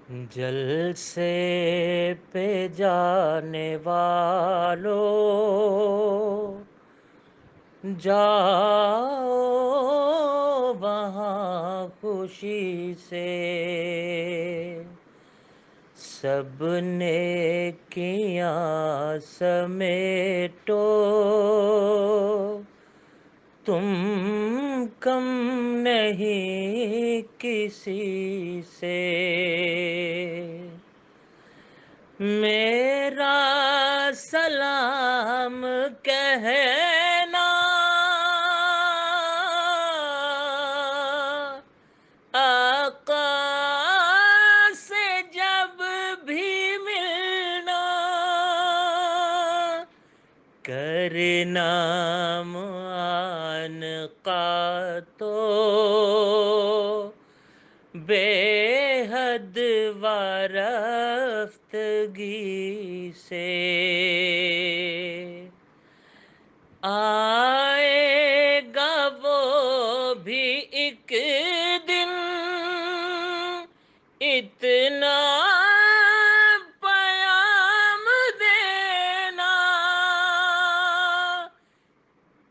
جلسے پہ جانے والو جاؤ وہاں خوشی سے، سب نیکیاں سمیٹو، تم کم نہیں کسی سے۔ میرا سلام کہنا آقا سے جب بھی ملنا، کرنا معانقہ تو بے حد وارفتگی سے۔ آئے گا وہ بھی ایک دن، اتنا پیام دینا،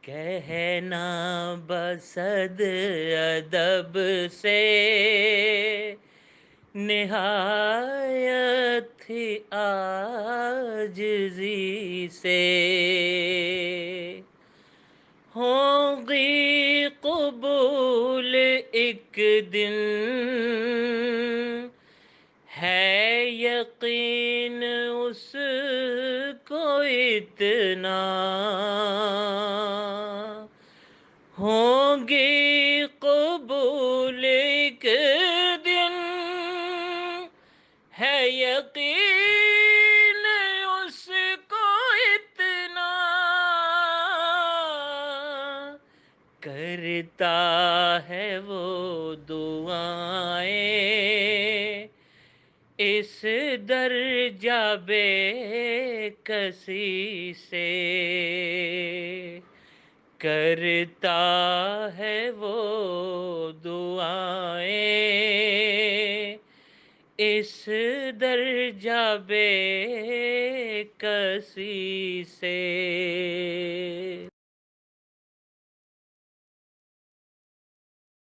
کہنا بصد ادب سے نہایت ہی عاجزی سے۔ ہوگی قبول ایک دن، ہے یقین اس کو اتنا، ہوگی قبول ایک دن، ہے یقین اس کو اتنا، کرتا ہے وہ دعائیں اس درجہ بے کسی سے، کرتا ہے وہ دعائیں اس درجہ بے کسی سے۔